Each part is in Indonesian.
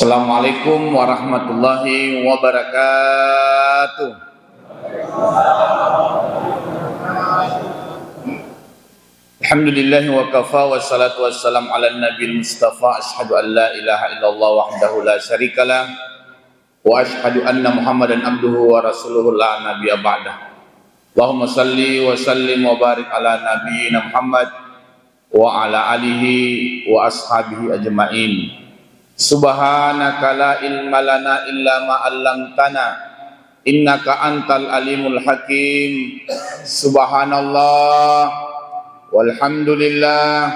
Assalamualaikum warahmatullahi wabarakatuh. Alhamdulillahi wa kafa wa salatu wassalam ala nabil mustafa. Ashhadu an la ilaha illallah wahdahu la syarikalah wa ashhadu anna muhammadan abduhu wa rasuluhu la nabiyya ba'dah. Allahumma salli wa sallim wa barik ala nabiyyina Muhammad wa ala alihi wa ashabihi ajma'in. Subhanaka la ilma lana illa ma 'allamtana innaka antal alimul hakim. Subhanallah walhamdulillah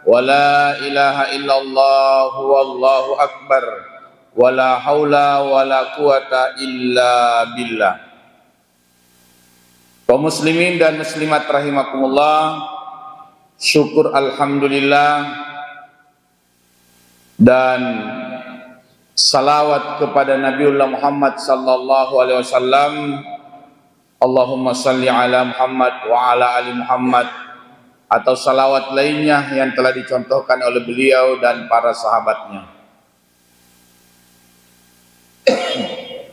wa la ilaha illallah wallahu akbar wa la haula wa la quwata illa billah. Kaum muslimin dan muslimat rahimakumullah, syukur alhamdulillah dan salawat kepada Nabiullah Muhammad sallallahu alaihi wasallam. Allahumma salli ala Muhammad wa ala ali Muhammad, atau salawat lainnya yang telah dicontohkan oleh beliau dan para sahabatnya.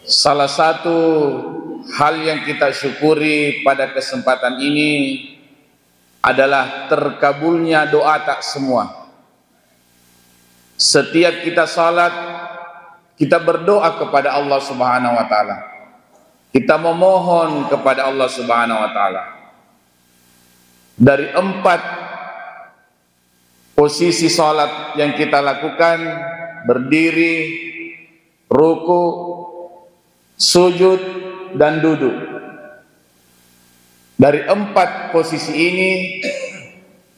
Salah satu hal yang kita syukuri pada kesempatan ini adalah terkabulnya doa tak semua. Setiap kita salat, kita berdoa kepada Allah Subhanahu wa taala. Kita memohon kepada Allah Subhanahu wa taala. Dari 4 posisi salat yang kita lakukan, berdiri, ruku, sujud, dan duduk. Dari 4 posisi ini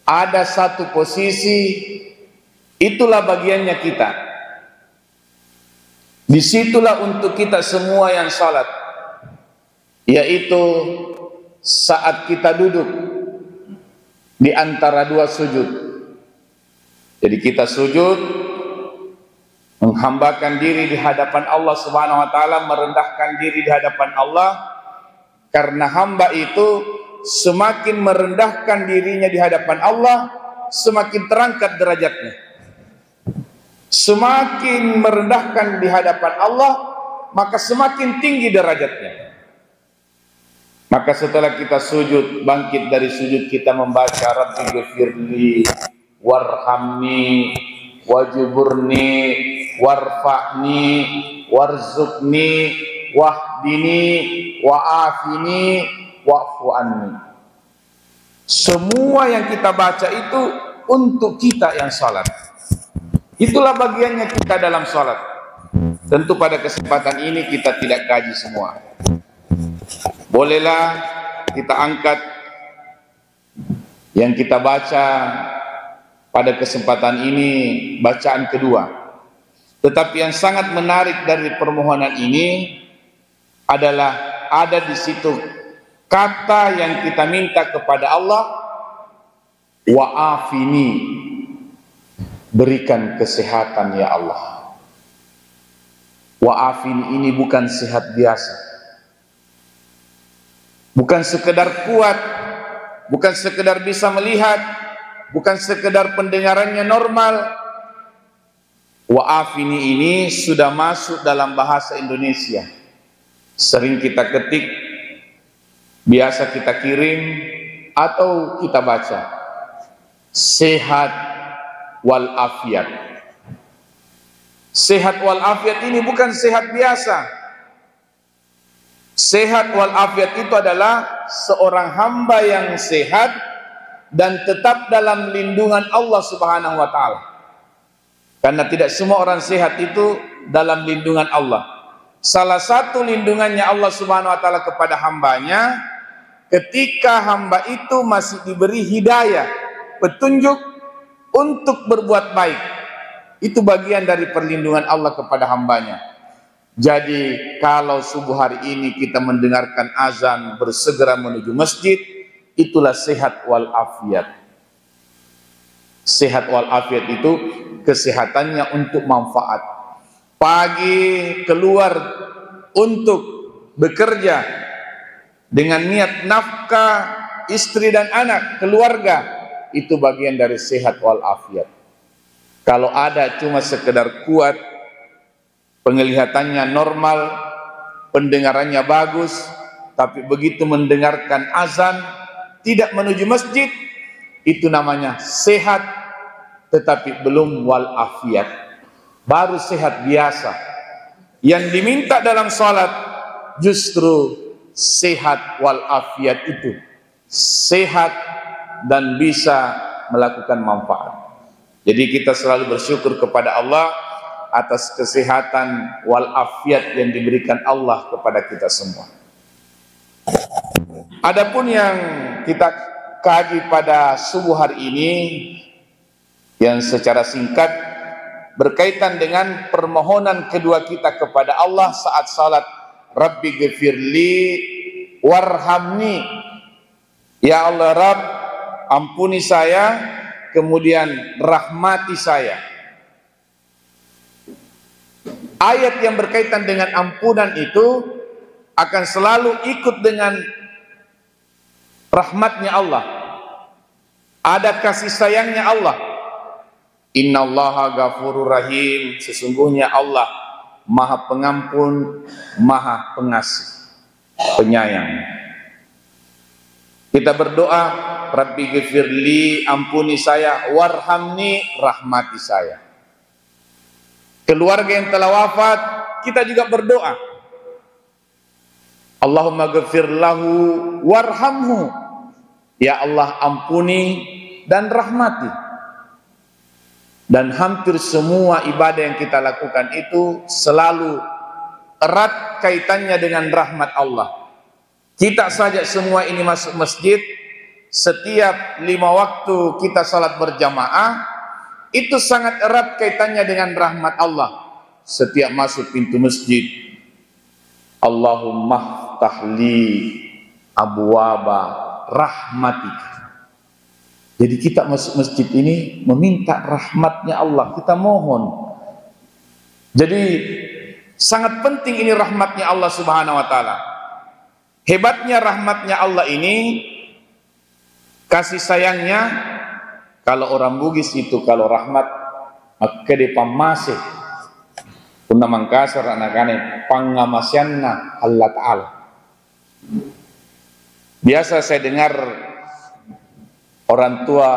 ada satu posisi, itulah bagiannya kita. Disitulah untuk kita semua yang salat, yaitu saat kita duduk di antara 2 sujud. Jadi kita sujud, menghambakan diri di hadapan Allah Subhanahu wa taala, merendahkan diri di hadapan Allah, karena hamba itu semakin merendahkan dirinya di hadapan Allah, semakin terangkat derajatnya. Semakin merendahkan di hadapan Allah, maka semakin tinggi derajatnya. Maka setelah kita sujud, bangkit dari sujud, kita membaca Rabbi ghfirli warhamni wajuburni warfa'ni warzuqni wahdini wa'afini wa'fu anni. Semua yang kita baca itu untuk kita yang salat. Itulah bagiannya kita dalam salat. Tentu pada kesempatan ini kita tidak kaji semua. Bolehlah kita angkat yang kita baca pada kesempatan ini, bacaan kedua. Tetapi yang sangat menarik dari permohonan ini adalah ada di situ kata yang kita minta kepada Allah, wa'afini, berikan kesehatan ya Allah. Wa'afini ini bukan sehat biasa, bukan sekedar kuat, bukan sekedar bisa melihat, bukan sekedar pendengarannya normal. Wa'afini ini sudah masuk dalam bahasa Indonesia. Sering kita ketik, biasa kita kirim, atau kita baca. Sehat wal afiat. Sehat wal afiat ini bukan sehat biasa. Sehat wal afiat itu adalah seorang hamba yang sehat dan tetap dalam lindungan Allah Subhanahu wa taala. Karena tidak semua orang sehat itu dalam lindungan Allah. Salah satu lindungannya Allah Subhanahu wa taala kepada hambanya, ketika hamba itu masih diberi hidayah, petunjuk untuk berbuat baik. Itu bagian dari perlindungan Allah kepada hambanya. Jadi kalau subuh hari ini kita mendengarkan azan, bersegera menuju masjid, itulah sehat wal afiat. Sehat wal afiat itu kesehatannya untuk manfaat. Pagi keluar untuk bekerja dengan niat nafkah istri dan anak, keluarga, itu bagian dari sehat wal afiat. Kalau ada cuma sekedar kuat, penglihatannya normal, pendengarannya bagus, tapi begitu mendengarkan azan tidak menuju masjid, itu namanya sehat tetapi belum walafiat, baru sehat biasa. Yang diminta dalam salat justru sehat walafiat, itu sehat dan bisa melakukan manfaat. Jadi kita selalu bersyukur kepada Allah atas kesehatan walafiat yang diberikan Allah kepada kita semua. Adapun yang kita kaji pada subuh hari ini, yang secara singkat berkaitan dengan permohonan kedua kita kepada Allah saat salat, Rabbi ghfirli warhamni, ya Allah Rabb, ampuni saya, kemudian rahmati saya. Ayat yang berkaitan dengan ampunan itu akan selalu ikut dengan rahmatnya Allah, ada kasih sayangnya Allah. Innallaha ghafurur rahim, sesungguhnya Allah Maha Pengampun, Maha Pengasih, Penyayang. Kita berdoa, Rabbi ghfirli, ampuni saya, warhamni, rahmati saya. Keluarga yang telah wafat, kita juga berdoa, Allahumma ghfir lahu warhamhu, ya Allah ampuni dan rahmati. Dan hampir semua ibadah yang kita lakukan itu selalu erat kaitannya dengan rahmat Allah. Kita saja semua ini masuk masjid, setiap 5 waktu kita salat berjamaah, itu sangat erat kaitannya dengan rahmat Allah. Setiap masuk pintu masjid, Allahumma ftahli abwaba rahmatika. Jadi kita masuk masjid ini meminta rahmatnya Allah, kita mohon. Jadi sangat penting ini rahmatnya Allah Subhanahu wa taala. Hebatnya rahmatnya Allah ini, kasih sayangnya. Kalau orang Bugis itu kalau rahmat maka di pamasih punna mangkasar anak-anak pangamasyanna Allah Ta'ala. Biasa saya dengar orang tua,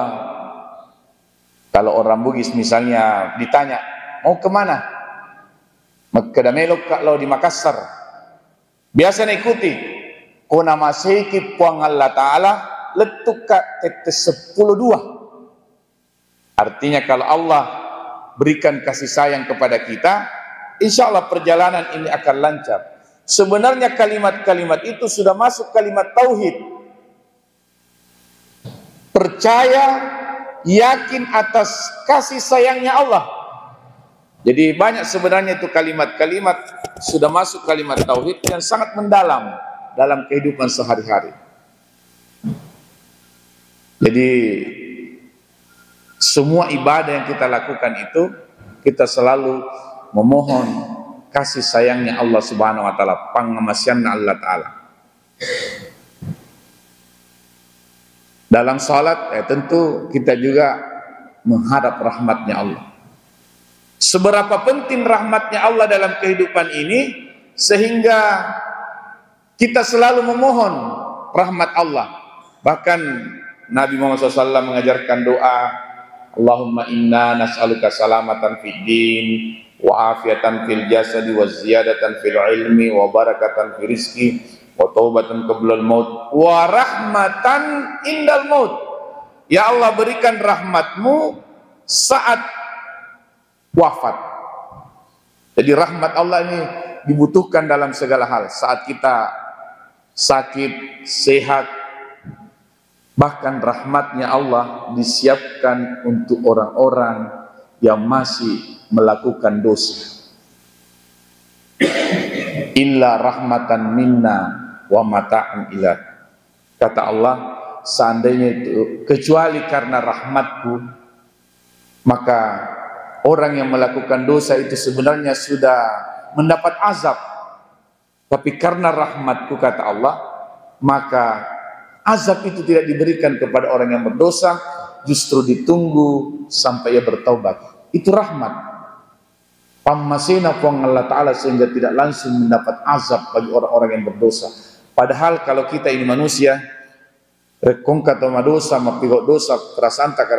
kalau orang Bugis misalnya ditanya, mau kemana? Magkadamelok kalau di Makassar. Biasa ikuti, kuna masiki puang Allah Ta'ala, letuk ka tetes 10-2. Artinya kalau Allah berikan kasih sayang kepada kita, insya Allah perjalanan ini akan lancar. Sebenarnya kalimat-kalimat itu sudah masuk kalimat tauhid. Percaya, yakin atas kasih sayangnya Allah. Jadi banyak sebenarnya itu kalimat-kalimat sudah masuk kalimat tauhid yang sangat mendalam dalam kehidupan sehari-hari. Jadi semua ibadah yang kita lakukan itu kita selalu memohon kasih sayangnya Allah Subhanahu wa taala, pangamasyanna Allah Ta'ala. Dalam salat tentu kita juga menghadap rahmatnya Allah. Seberapa penting rahmatnya Allah dalam kehidupan ini sehingga kita selalu memohon rahmat Allah. Bahkan Nabi Muhammad SAW mengajarkan doa, Allahumma inna nas'aluka salamatan fid din wa afiatan fil jasadi wa ziyadatan fil ilmi wa barakatan fil rizki wa taubatan qablal maut wa rahmatan indal maut. Ya Allah, berikan rahmatmu saat wafat. Jadi rahmat Allah ini dibutuhkan dalam segala hal. Saat kita sakit, sehat, bahkan rahmatnya Allah disiapkan untuk orang-orang yang masih melakukan dosa. Illa rahmatan minna wa mata'an ila. Kata Allah, seandainya itu kecuali karena rahmatku, maka orang yang melakukan dosa itu sebenarnya sudah mendapat azab. Tapi karena rahmatku, kata Allah, maka azab itu tidak diberikan kepada orang yang berdosa, justru ditunggu sampai ia bertaubat. Itu rahmat. Pammasina pong Allah Ta'ala sehingga tidak langsung mendapat azab bagi orang-orang yang berdosa. Padahal kalau kita ini manusia, rekongka atau dosa, mapigok dosa, perasaan tak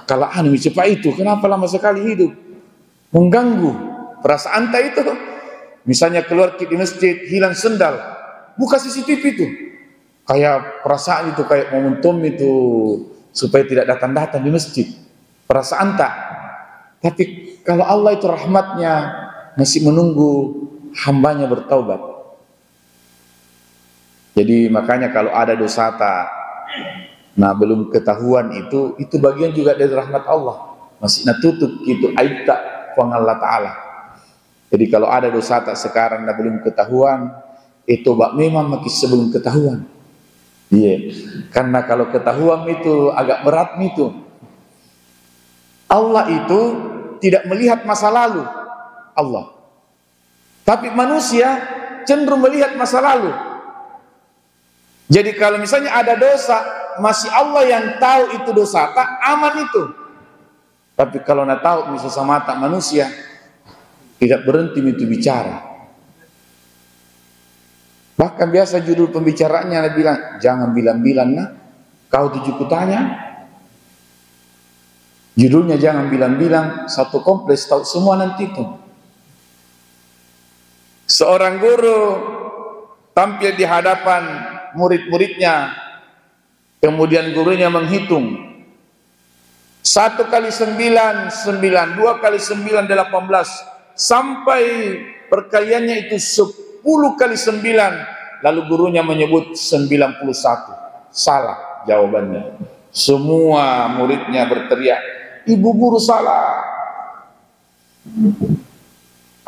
kalaan cepat itu, kenapa lama sekali hidup? Mengganggu perasaan tak itu. Misalnya keluar di masjid, hilang sendal, buka CCTV itu. Kayak perasaan itu, kayak momentum itu, supaya tidak datang-datang di masjid. Perasaan tak. Tapi kalau Allah itu rahmatnya, masih menunggu hambanya bertaubat. Jadi makanya kalau ada dosa tak, nah belum ketahuan itu bagian juga dari rahmat Allah. Masih natutup gitu aib tak pang Allah Ta'ala. Jadi kalau ada dosa tak sekarang dan belum ketahuan, itu memang makin sebelum ketahuan. Iya, karena kalau ketahuan itu agak berat itu. Allah itu tidak melihat masa lalu, Allah. Tapi manusia cenderung melihat masa lalu. Jadi kalau misalnya ada dosa, masih Allah yang tahu itu dosa, tak aman itu. Tapi kalau nak tahu misalnya sama tak manusia, tidak berhenti itu bicara. Bahkan biasa judul pembicaranya dia bilang, jangan bilang-bilang nah, kau tujuh kutanya. Judulnya jangan bilang-bilang, satu kompleks tahu semua nanti itu. Seorang guru tampil di hadapan murid-muridnya, kemudian gurunya menghitung 1 kali 9, 9, 2 kali 9, 18, sampai perkaliannya itu 10 kali 9, lalu gurunya menyebut 91. Salah jawabannya. Semua muridnya berteriak, ibu guru salah.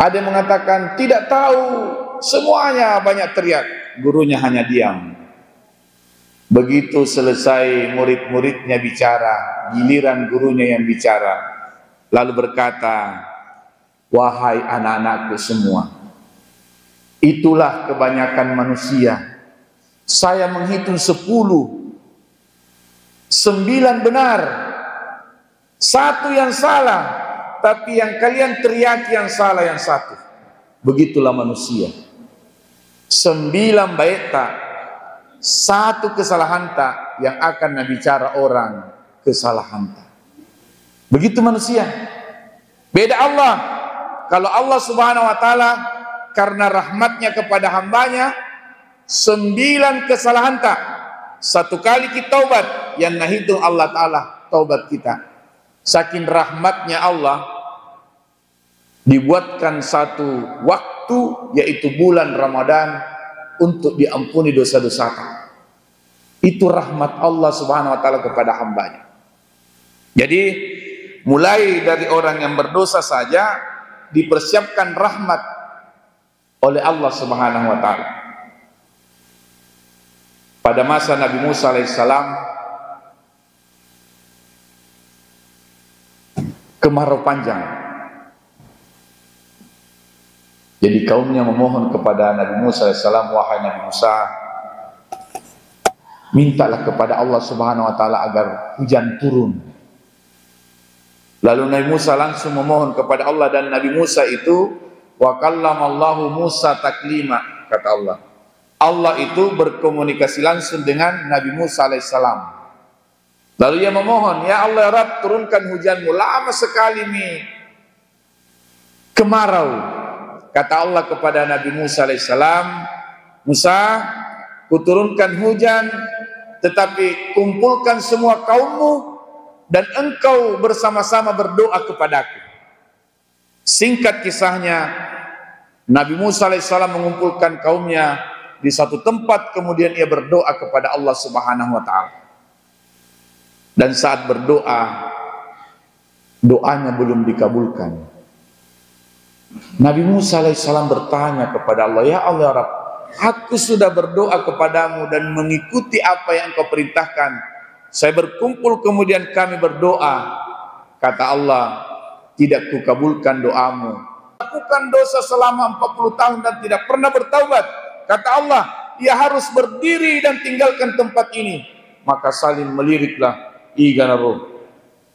Ada yang mengatakan tidak tahu, semuanya banyak teriak. Gurunya hanya diam. Begitu selesai murid-muridnya bicara, giliran gurunya yang bicara, lalu berkata, wahai anak-anakku semua, itulah kebanyakan manusia. Saya menghitung 10, 9 benar, 1 yang salah, tapi yang kalian teriaki yang salah yang 1. Begitulah manusia. 9 baik tak, 1 kesalahan tak yang akan bicara orang kesalahan tak. Begitu manusia. Beda Allah. Kalau Allah Subhanahu wa Ta'ala karena rahmatnya kepada hambanya, 9 kesalahan tak, 1 kali kita taubat, yang nahitung Allah Ta'ala taubat kita. Saking rahmatnya Allah, dibuatkan satu waktu, yaitu bulan Ramadan, untuk diampuni dosa-dosa. Itu rahmat Allah Subhanahu wa Ta'ala kepada hambanya. Jadi mulai dari orang yang berdosa saja dipersiapkan rahmat oleh Allah Subhanahu wa Ta'ala. Pada masa Nabi Musa alaihissalam, kemarau panjang. Jadi kaumnya memohon kepada Nabi Musa alaihissalam, wahai Nabi Musa, mintalah kepada Allah Subhanahu wa Ta'ala agar hujan turun. Lalu Nabi Musa langsung memohon kepada Allah, dan Nabi Musa itu wa kallamallahu Musa taklima, kata Allah. Allah itu berkomunikasi langsung dengan Nabi Musa alaihissalam. Lalu ia memohon, ya Allah ya Rabb, turunkan hujanmu, lama sekali nih kemarau. Kata Allah kepada Nabi Musa alaihissalam, Musa, kuturunkan hujan, tetapi kumpulkan semua kaummu dan engkau bersama-sama berdoa kepadaku. Singkat kisahnya, Nabi Musa alaihissalam mengumpulkan kaumnya di satu tempat, kemudian ia berdoa kepada Allah Subhanahu wa Ta'ala. Dan saat berdoa, doanya belum dikabulkan. Nabi Musa alaihissalam bertanya kepada Allah, ya Allah ya Rabb, aku sudah berdoa kepadamu dan mengikuti apa yang engkau perintahkan. Saya berkumpul kemudian kami berdoa. Kata Allah, tidak kukabulkan doamu. Lakukan dosa selama 40 tahun dan tidak pernah bertaubat. Kata Allah, ia harus berdiri dan tinggalkan tempat ini. Maka Salim meliriklah, igana roh,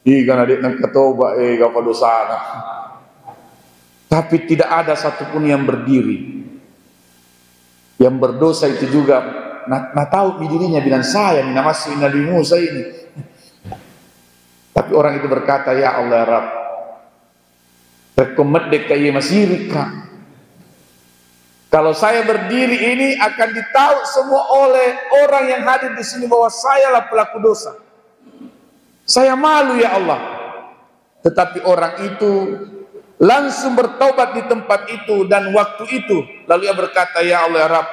igana dik nang ketoba gapa dosana. tapi tidak ada satupun yang berdiri. Yang berdosa itu juga tahu dirinya bilang saya ini namanya Nabi Musa ini. Tapi orang itu berkata, ya Allah ya Rabb, rekomet dek kaya masirika. Kalau saya berdiri ini akan ditahu semua oleh orang yang hadir di sini bahwa saya lah pelaku dosa. Saya malu ya Allah. Tetapi orang itu langsung bertaubat di tempat itu dan waktu itu. Lalu ia berkata, ya Allah ya Rabb,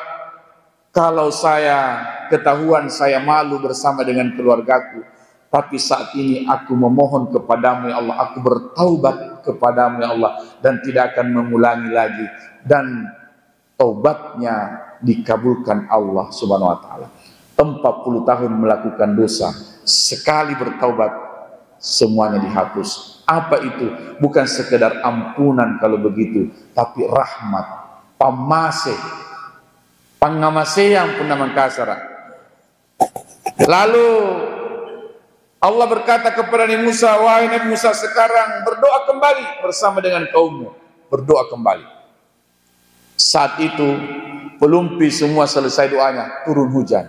kalau saya ketahuan saya malu bersama dengan keluargaku, tapi saat ini aku memohon kepadamu ya Allah, aku bertaubat kepadamu ya Allah, dan tidak akan mengulangi lagi. Dan taubatnya dikabulkan Allah subhanahu wa ta'ala. 40 tahun melakukan dosa, sekali bertaubat semuanya dihapus. Apa itu? Bukan sekedar ampunan kalau begitu, tapi rahmat, pamase, pangamaseyang pun nama kasara. Lalu Allah berkata kepada Nabi Musa, wahai Nabi Musa, sekarang berdoa kembali bersama dengan kaummu. Berdoa kembali. Saat itu pelumpi semua selesai doanya, turun hujan.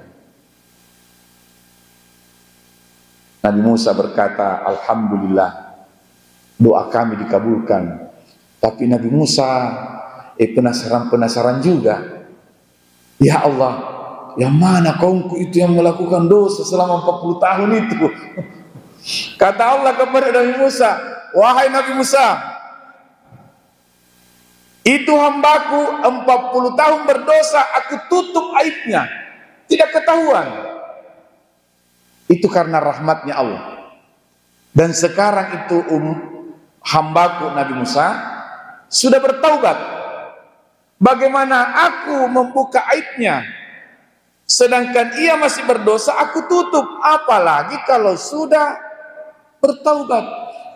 Nabi Musa berkata, alhamdulillah, doa kami dikabulkan. Tapi Nabi Musa penasaran juga. Ya Allah, yang mana kaumku itu yang melakukan dosa selama 40 tahun itu? Kata Allah kepada Nabi Musa, wahai Nabi Musa, itu hambaku 40 tahun berdosa, aku tutup aibnya, tidak ketahuan. Itu karena rahmatnya Allah. Dan sekarang itu hambaku Nabi Musa sudah bertaubat. Bagaimana aku membuka aibnya, sedangkan ia masih berdosa, aku tutup. Apalagi kalau sudah bertaubat.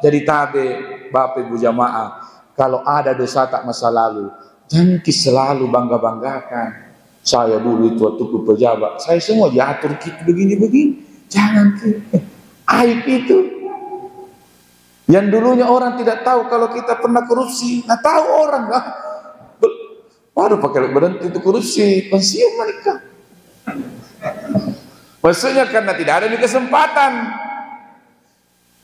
Jadi tabe Bapak Ibu jamaah, kalau ada dosa tak masa lalu, jangan selalu bangga-banggakan. Saya dulu itu waktu ke pejabat, saya semua diatur gitu begini-begini. Jangan aib itu. Yang dulunya orang tidak tahu kalau kita pernah korupsi, nah tahu orang lah. Waduh, pakai berhenti itu korupsi, pensiun mereka. Maksudnya karena tidak ada di kesempatan.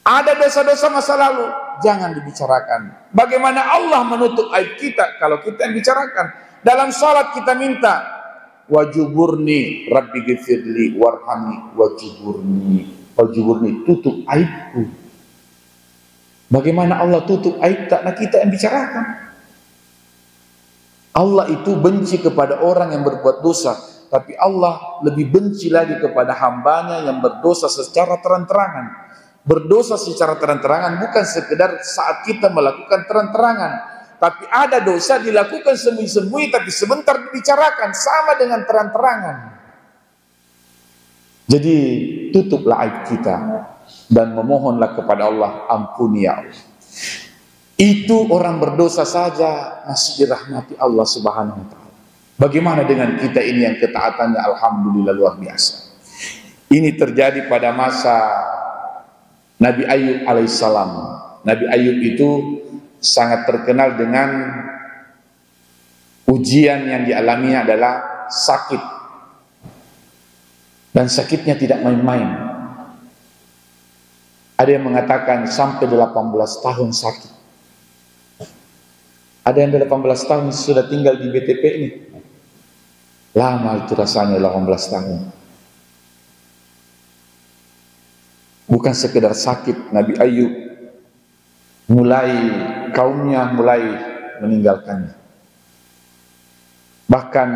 Ada dosa-dosa masa lalu, jangan dibicarakan. Bagaimana Allah menutup aib kita kalau kita yang bicarakan? Dalam salat kita minta, wajuburni rabbi ghfirli warhamni wajuburni, tutup aibku. Bagaimana Allah tutup aib tak? Nah, kita yang bicarakan. Allah itu benci kepada orang yang berbuat dosa, tapi Allah lebih benci lagi kepada hambanya yang berdosa secara terang-terangan. Berdosa secara terang-terangan bukan sekedar saat kita melakukan terang-terangan, tapi ada dosa dilakukan sembunyi-sembunyi tapi sebentar dibicarakan, sama dengan terang-terangan. Jadi tutuplah aib kita dan memohonlah kepada Allah, ampuni ya Allah. Itu orang berdosa saja masih dirahmati Allah subhanahu wa ta'ala. Bagaimana dengan kita ini yang ketaatannya alhamdulillah luar biasa. Ini terjadi pada masa Nabi Ayub alaihissalam. Nabi Ayub itu sangat terkenal dengan ujian yang dialaminya adalah sakit. Dan sakitnya tidak main-main. Ada yang mengatakan sampai 18 tahun sakit. Ada yang 18 tahun sudah tinggal di BTP ini. Lama itu rasanya 18 tahun. Bukan sekedar sakit, Nabi Ayub kaumnya mulai meninggalkannya. Bahkan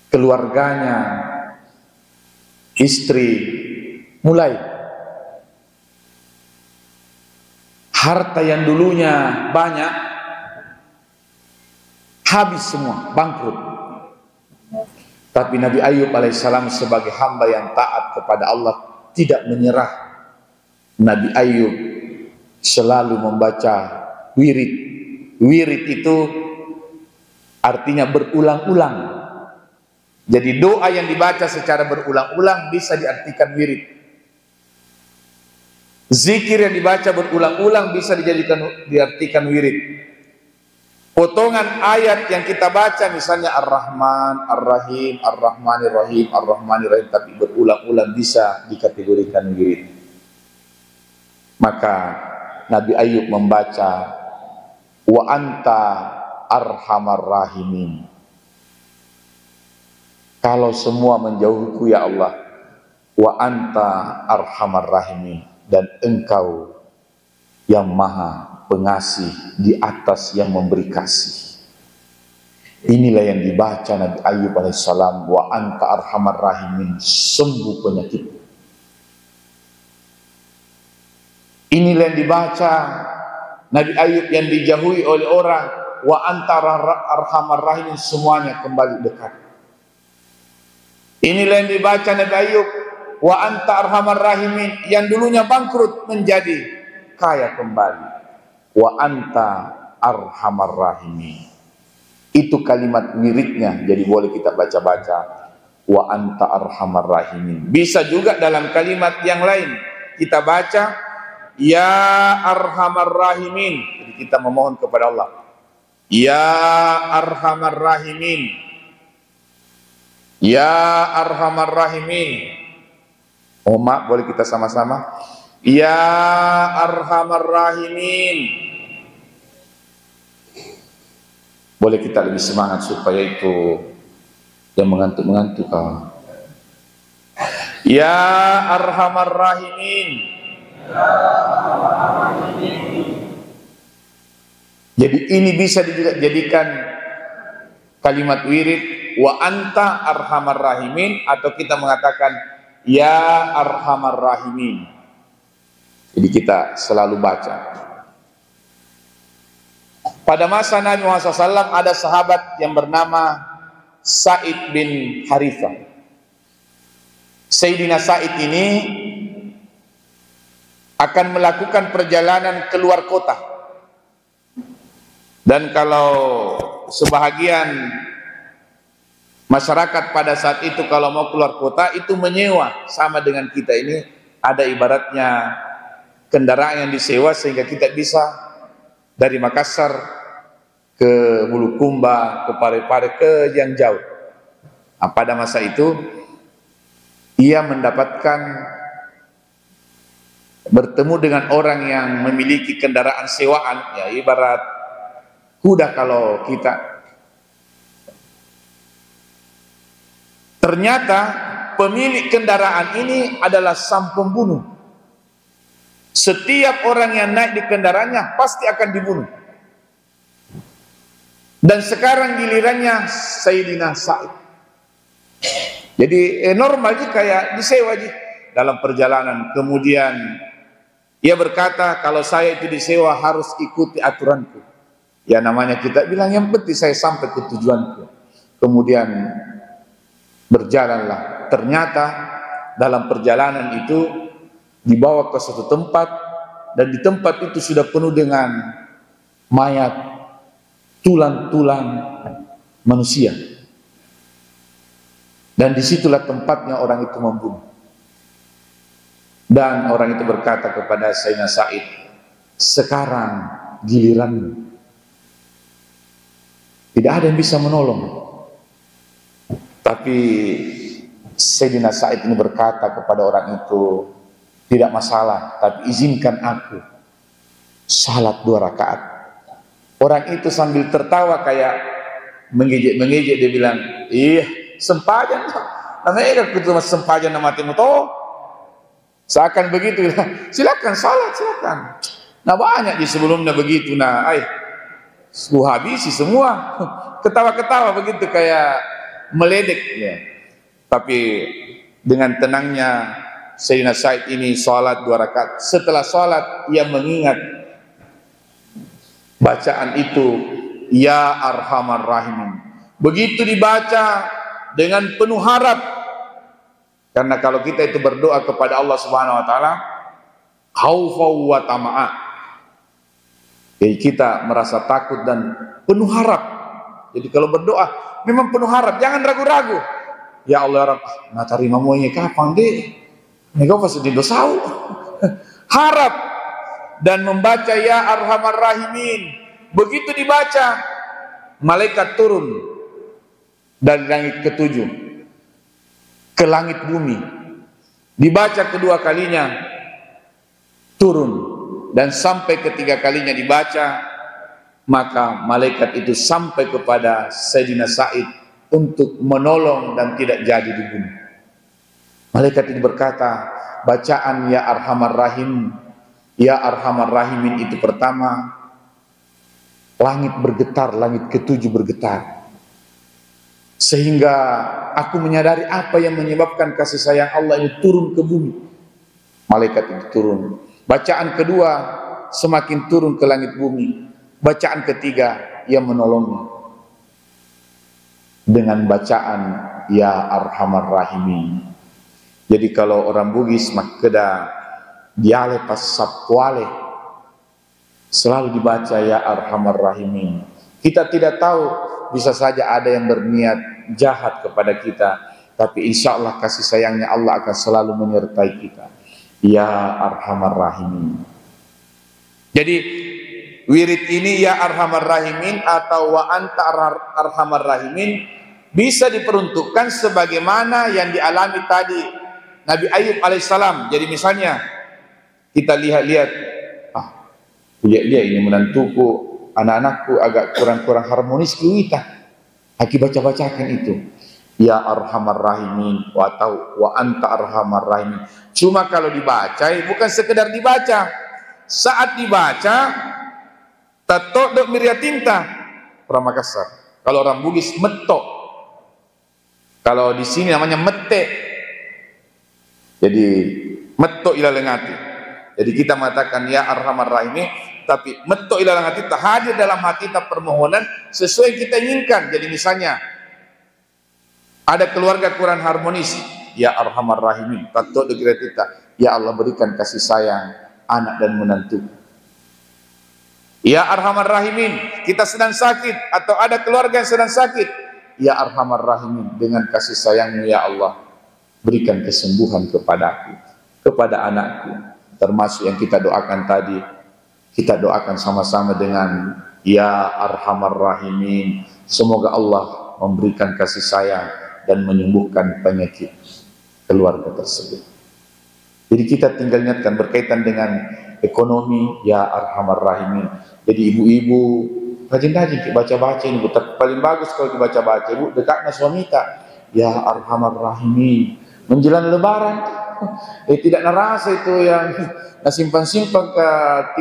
keluarganya, istri mulai. Harta yang dulunya banyak habis semua, bangkrut. Tapi Nabi Ayub alaihissalam sebagai hamba yang taat kepada Allah tidak menyerah. Nabi Ayub selalu membaca wirid. Wirid itu artinya berulang-ulang. Jadi doa yang dibaca secara berulang-ulang bisa diartikan wirid. Zikir yang dibaca berulang-ulang bisa diartikan wirid. potongan ayat yang kita baca misalnya Ar-Rahman, Ar-Rahim, Ar-Rahmanir Rahim, Ar-Rahmanir Rahim, tapi berulang-ulang bisa dikategorikan wirid. Maka Nabi Ayub membaca wa anta arhamar rahimin. Kalau semua menjauhiku ya Allah, wa anta arhamar rahimin, dan engkau yang maha pengasih di atas yang memberi kasih. Inilah yang dibaca Nabi Ayub alaihissalam, wa anta arhamar rahimin, sembuh penyakit. Inilah yang dibaca Nabi Ayub yang dijauhi oleh orang, wa anta arhamar rahimin, semuanya kembali dekat. Inilah yang dibaca Nabi Ayub, wa anta arhamar rahimin, yang dulunya bangkrut menjadi kaya kembali. Wa anta arhamar rahimin. Itu kalimat wiridnya, jadi boleh kita baca-baca. Wa anta arhamar rahimin. Bisa juga dalam kalimat yang lain kita baca ya arhamar rahimin. Jadi kita memohon kepada Allah. Ya arhamar rahimin. Ya arhamar rahimin. Oh mak, boleh kita sama-sama? Ya arhamar rahimin. Boleh kita lebih semangat supaya itu yang mengantuk-mengantuk kau. Ya arhamar rahimin. Jadi ini bisa dijadikan kalimat wirid, wa anta arhamar rahimin, atau kita mengatakan ya arhamar rahimin. Jadi kita selalu baca. Pada masa Nabi Muhammad SAW ada sahabat yang bernama Sa'id bin Harithah. Sayyidina Sa'id ini akan melakukan perjalanan keluar kota. Dan kalau sebahagian masyarakat pada saat itu kalau mau keluar kota itu menyewa, sama dengan kita ini ada ibaratnya kendaraan yang disewa sehingga kita bisa dari Makassar ke Bulukumba, ke Parepare, ke yang jauh. Nah, pada masa itu ia mendapatkan bertemu dengan orang yang memiliki kendaraan sewaan, ya ibarat kuda kalau kita. Ternyata pemilik kendaraan ini adalah sang pembunuh. Setiap orang yang naik di kendaraannya pasti akan dibunuh. Dan sekarang gilirannya Sayyidina Sa'id. Jadi normal aja kayak disewa aja dalam perjalanan. Kemudian ia berkata, kalau saya itu disewa harus ikuti aturanku. Ya namanya kita bilang yang penting saya sampai ke tujuanku. Kemudian berjalanlah. Ternyata dalam perjalanan itu dibawa ke suatu tempat, dan di tempat itu sudah penuh dengan mayat, tulang-tulang manusia. Dan disitulah tempatnya orang itu membunuh. Dan orang itu berkata kepada Sayyidina Sa'id, sekarang giliranmu. Tidak ada yang bisa menolong. Tapi Sayyidina Sa'id ini berkata kepada orang itu, tidak masalah, tapi izinkan aku salat 2 rakaat. Orang itu sambil tertawa kayak mengejek-mengejek, dia bilang, iya sempajan, namanya itu mas sempajan nama timu toh. Seakan begitu, silakan salat, silakan. Nah banyak di sebelumnya begitu, nah habisi semua, ketawa-ketawa begitu kayak meledek ya. Tapi dengan tenangnya Sayyidina Sa'id ini sholat 2 rakaat. Setelah sholat ia mengingat bacaan itu, ya arhamar rahimin. Begitu dibaca dengan penuh harap, karena kalau kita itu berdoa kepada Allah Subhanahu wa taala khaufa wa tama'a, jadi kita merasa takut dan penuh harap. Jadi kalau berdoa memang penuh harap, jangan ragu-ragu. Ya Allah, Rabb, nah terima mau ini kapan deh? Nego pasti didosau. Harap dan membaca ya arhamar rahimin. Begitu dibaca, malaikat turun dari langit ketujuh ke langit bumi. Dibaca kedua kalinya, turun, dan sampai ketiga kalinya dibaca, maka malaikat itu sampai kepada Sayyidina Sa'id untuk menolong dan tidak jadi dibunuh. Malaikat itu berkata, bacaan ya Arhamar Rahim, ya Arhamar Rahimin itu pertama, langit bergetar, langit ketujuh bergetar, sehingga aku menyadari apa yang menyebabkan kasih sayang Allah ini turun ke bumi. Malaikat itu turun. Bacaan kedua semakin turun ke langit bumi. Bacaan ketiga yang menolongnya dengan bacaan ya Arhamar Rahimin. Jadi kalau orang Bugis makeda diale pas sapwale selalu dibaca ya Arhamar Rahimin. Kita tidak tahu, bisa saja ada yang berniat jahat kepada kita, tapi insya Allah kasih sayangnya Allah akan selalu menyertai kita. Ya Arhamar Rahimin. Jadi wirid ini ya Arhamar Rahimin atau wa anta Arhamar Rahimin bisa diperuntukkan sebagaimana yang dialami tadi Nabi Ayub alaihissalam. Jadi misalnya kita lihat-lihat, lihat ini menantuku, anak-anakku agak kurang-kurang harmonis kita. Aki baca-bacakan itu ya Arhamar Rahimin atau wa anta Arhamar Rahimin. Cuma kalau dibaca bukan sekedar dibaca, saat dibaca tato dok miria tinta orang Makassar. Kalau orang Bugis metok, kalau di sini namanya mete. Jadi metok ila lengati. Jadi kita mengatakan ya Arhamar Rahimin, tapi metok ila lengati tak hadir dalam hati kita permohonan sesuai yang kita inginkan. Jadi misalnya ada keluarga kurang harmonis, ya Arhamar Rahimin, tato dok kita, ya Allah berikan kasih sayang anak dan menantu. Ya Arhamar Rahimin, kita sedang sakit atau ada keluarga yang sedang sakit, ya Arhamar Rahimin, dengan kasih sayangmu ya Allah berikan kesembuhan kepadaku, kepada anakku. Termasuk yang kita doakan tadi, kita doakan sama-sama dengan ya Arhamar Rahimin, semoga Allah memberikan kasih sayang dan menyembuhkan penyakit keluarga tersebut. Jadi kita tinggal ingatkan berkaitan dengan ekonomi ya Arhamar Rahimin. Jadi ibu-ibu rajin-rajin baca-baca ini, paling bagus kalau dibaca-baca. Ibu dekatnya suamita ya Arhamar Rahimin. Menjelang lebaran tidak narasa itu yang simpan-simpan ke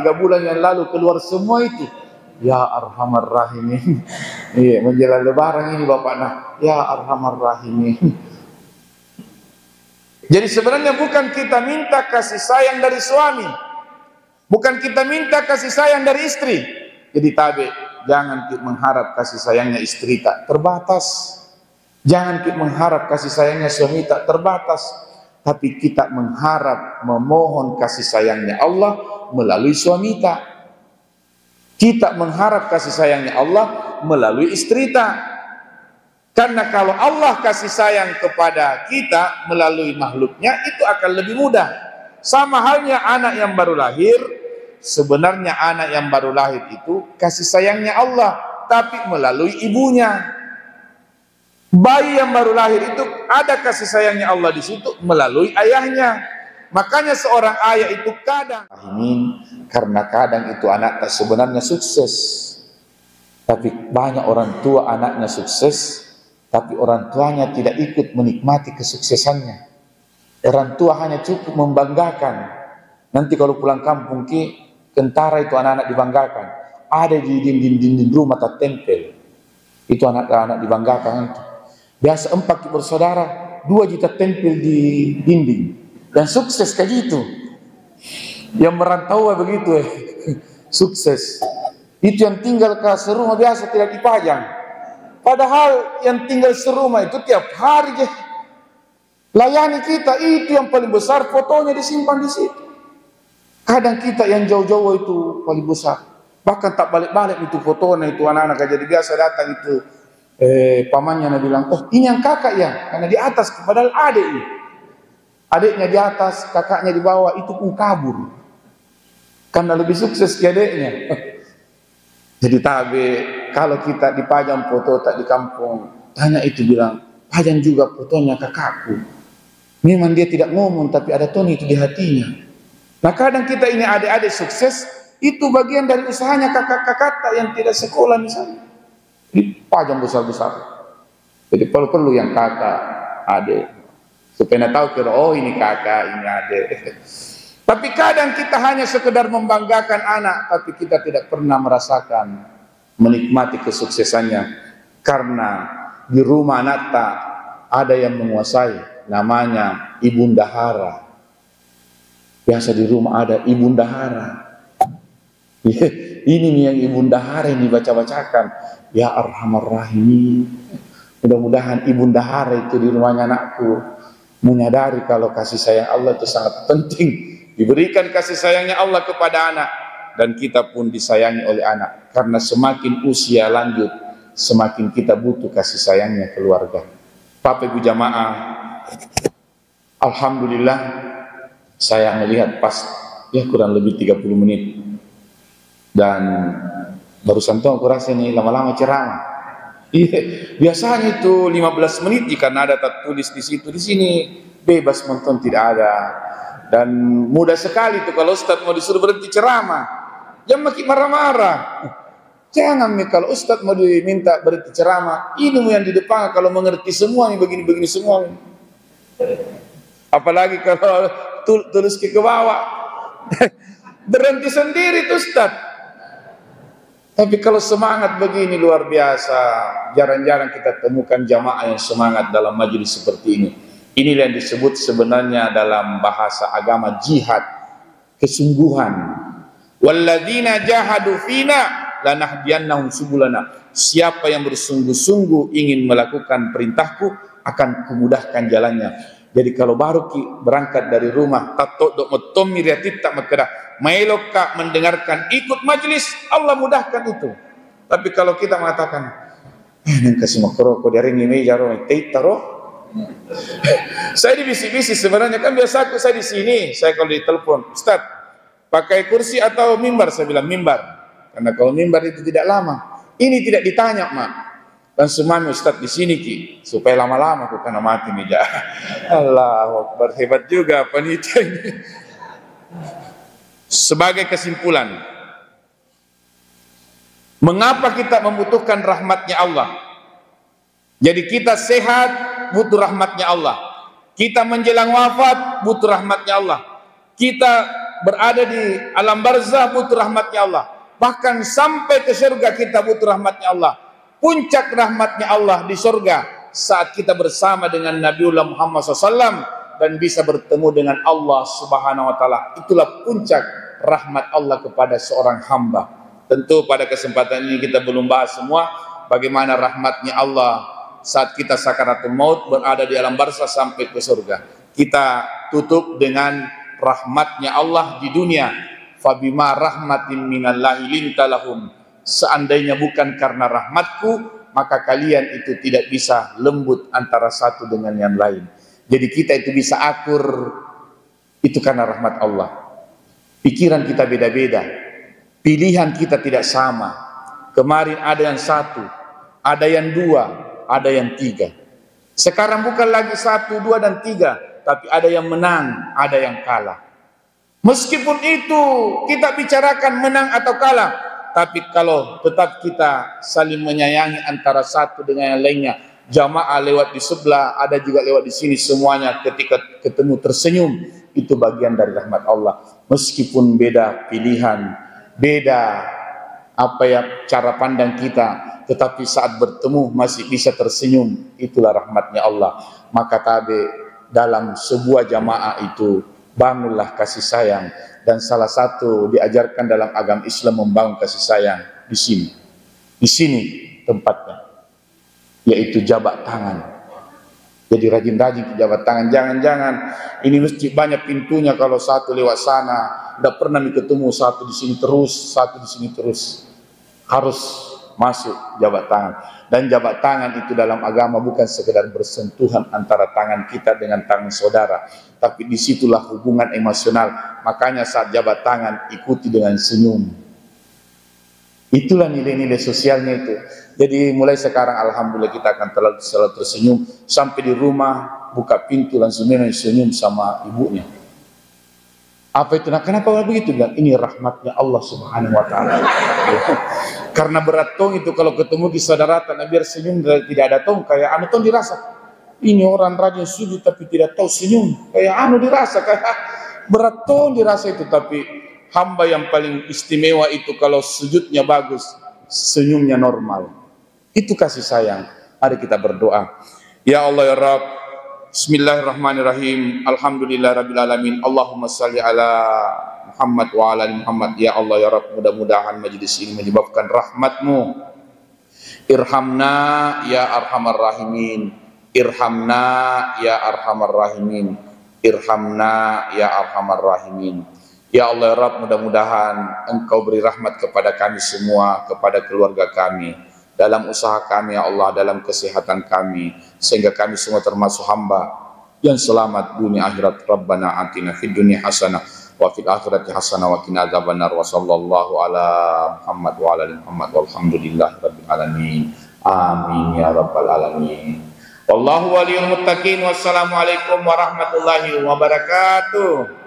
3 bulan yang lalu keluar semua itu ya Arhamar Rahimin. Iya, menjelang lebaran ini bapak nah ya Arhamar Rahimin. Jadi sebenarnya bukan kita minta kasih sayang dari suami, bukan kita minta kasih sayang dari istri. Jadi tabe, jangan kita mengharap kasih sayangnya istri tak terbatas, jangan kita mengharap kasih sayangnya suami tak terbatas, tapi kita mengharap memohon kasih sayangnya Allah melalui suami tak. Kita mengharap kasih sayangnya Allah melalui istri tak. Karena kalau Allah kasih sayang kepada kita melalui makhluknya, itu akan lebih mudah. Sama halnya anak yang baru lahir, sebenarnya anak yang baru lahir itu kasih sayangnya Allah, tapi melalui ibunya. Bayi yang baru lahir itu ada kasih sayangnya Allah di situ melalui ayahnya. Makanya seorang ayah itu kadang, karena kadang itu anak tak sebenarnya sukses, tapi banyak orang tua anaknya sukses, tapi orang tuanya tidak ikut menikmati kesuksesannya. Orang tua hanya cukup membanggakan. Nanti kalau pulang kampung kentara itu anak-anak dibanggakan. Ada di dinding rumah tak tempel. Itu anak-anak dibanggakan itu. Biasa 4 bersaudara, 2 juta tempel di dinding. Dan sukses kayak gitu. Yang merantau begitu sukses. Itu yang tinggal ke serumah biasa tidak dipajang. Padahal yang tinggal serumah itu tiap hari layani kita, itu yang paling besar, fotonya disimpan di situ. Kadang kita yang jauh-jauh itu paling besar, bahkan tak balik-balik itu fotonya itu anak-anak. Jadi biasa datang itu pamannya bilang, oh ini yang kakak ya, karena di atas, padahal adiknya di atas, kakaknya di bawah, itu pun kabur karena lebih sukses ke adiknya. Jadi tabe kalau kita dipajang foto tak di kampung, tanya itu bilang, pajang juga fotonya kakakku. Memang dia tidak ngomong, tapi ada tone itu di hatinya. Nah kadang kita ini adik-adik sukses, itu bagian dari usahanya kakak-kakak yang tidak sekolah misalnya. Dipajang besar-besar. Jadi perlu yang kakak, adik. Supaya tahu kira, oh ini kakak, ini adik. Tapi kadang kita hanya sekedar membanggakan anak, tapi kita tidak pernah merasakan, menikmati kesuksesannya. Karena di rumah anak tak ada yang menguasai, namanya ibunda hara. Biasa di rumah ada ibunda hara. Ini nih yang ibunda hara yang dibaca-bacakan. Ya Arhamar Rahimin. Mudah-mudahan ibunda hara itu di rumahnya anakku menyadari kalau kasih sayang Allah itu sangat penting. Diberikan kasih sayangnya Allah kepada anak, dan kita pun disayangi oleh anak. Karena semakin usia lanjut, semakin kita butuh kasih sayangnya keluarga. Bapak Ibu jamaah, alhamdulillah saya melihat pas ya kurang lebih 30 menit, dan barusan tuh aku rasa ini lama-lama ceramah. Biasanya itu 15 menit jika ada tertulis di situ, di sini bebas menonton tidak ada. Dan mudah sekali tuh kalau Ustaz mau disuruh berhenti ceramah, jangan makin marah-marah. Jangan kalau Ustaz mau diminta berhenti ceramah, ilmu yang di depan kalau mengerti semua ini begini-begini semua. Apalagi kalau tulis ke bawah, berhenti sendiri tuh Ustaz. Tapi kalau semangat begini luar biasa, jarang-jarang kita temukan jamaah yang semangat dalam majelis seperti ini. Inilah yang disebut sebenarnya dalam bahasa agama jihad, kesungguhan. Walladzina jahadu fina lanahdiyannahum subulana. Siapa yang bersungguh-sungguh ingin melakukan perintahku, akan kumudahkan jalannya. Jadi kalau baru berangkat dari rumah, tato dok motom miriatit tak makedah, mailokka mendengarkan ikut majelis, Allah mudahkan itu. Tapi kalau kita mengatakan, nang kasih makroko dari ini jaro taro, saya dibisi-bisi sebenarnya kan biasa aku saya di sini, saya kalau ditelepon, Ustaz, pakai kursi atau mimbar? Saya bilang mimbar, karena kalau mimbar itu tidak lama. Ini tidak ditanya, Mak. Dan semuanya Ustaz di sini Ki, supaya lama-lama aku kena mati meja. Allahu Akbar, hebat juga panitia ini. Sebagai kesimpulan, mengapa kita membutuhkan rahmatnya Allah? Jadi kita sehat butuh rahmatnya Allah. Kita menjelang wafat butuh rahmatnya Allah. Kita berada di alam barzah butuh rahmatnya Allah. Bahkan sampai ke surga kita butuh rahmatnya Allah. Puncak rahmatnya Allah di surga saat kita bersama dengan Nabiullah Muhammad SAW dan bisa bertemu dengan Allah Subhanahu Wa Taala. Itulah puncak rahmat Allah kepada seorang hamba. Tentu pada kesempatan ini kita belum bahas semua bagaimana rahmatnya Allah saat kita sakaratul maut berada di alam barzah sampai ke surga. Kita tutup dengan rahmatnya Allah di dunia. Fabima rahmatin minallahi lintalahum. Seandainya bukan karena rahmatku, maka kalian itu tidak bisa lembut antara satu dengan yang lain. Jadi kita itu bisa akur, itu karena rahmat Allah. Pikiran kita beda-beda, pilihan kita tidak sama. Kemarin ada yang satu, ada yang dua, ada yang tiga. Sekarang bukan lagi satu, dua, dan tiga, tapi ada yang menang, ada yang kalah. Meskipun itu kita bicarakan menang atau kalah, tapi kalau tetap kita saling menyayangi antara satu dengan yang lainnya, jamaah lewat di sebelah, ada juga lewat di sini, semuanya ketika ketemu tersenyum, itu bagian dari rahmat Allah. Meskipun beda pilihan, beda cara pandang kita, tetapi saat bertemu masih bisa tersenyum, itulah rahmatnya Allah. Maka tabe dalam sebuah jamaah itu bangunlah kasih sayang. Dan salah satu diajarkan dalam agama Islam membangun kasih sayang di sini. Di sini tempatnya, yaitu jabat tangan. Jadi rajin-rajin jabat tangan. Jangan-jangan ini masjid banyak pintunya, kalau satu lewat sana, tidak pernah ketemu satu di sini terus, satu di sini terus. Harus masuk jabat tangan. Dan jabat tangan itu dalam agama bukan sekedar bersentuhan antara tangan kita dengan tangan saudara, tapi disitulah hubungan emosional. Makanya saat jabat tangan ikuti dengan senyum, Itulah nilai-nilai sosialnya itu. Jadi mulai sekarang alhamdulillah kita akan selalu tersenyum, sampai di rumah buka pintu langsung senyum sama ibunya. Apa itu? Nah, kenapa begitu? Dan ini rahmatnya Allah Subhanahu wa taala. Karena berat tong itu kalau ketemu di saudara tanah biar senyum tidak ada tong, kayak anu tong dirasa. Ini orang rajin sujud tapi tidak tahu senyum, kayak anu dirasa, kayak berat tong dirasa itu. Tapi hamba yang paling istimewa itu kalau sujudnya bagus, senyumnya normal. Itu kasih sayang. Mari kita berdoa. Ya Allah ya Rabb, bismillahirrahmanirrahim, alhamdulillahirabbil alamin, Allahumma shalli ala Muhammad wa ala ali Muhammad. Ya Allah ya Rabb, mudah-mudahan majelis ini menyebabkan rahmatmu. Irhamna ya arhamar rahimin, irhamna ya arhamar rahimin, irhamna ya arhamar rahimin. Ya Allah ya Rabb, mudah-mudahan Engkau beri rahmat kepada kami semua, kepada keluarga kami, dalam usaha kami ya Allah, dalam kesehatan kami, sehingga kami semua termasuk hamba yang selamat dunia akhirat. Rabbana atina fid dunya hasanah wa fil akhirati hasanah wa qina adzabannar. Wa sallallahu ala Muhammad wa ala ali Muhammad walhamdulillahi rabbil alamin. Amin ya rabbal alamin. Wallahu waliyul muttaqin. Wassalamualaikum warahmatullahi wabarakatuh.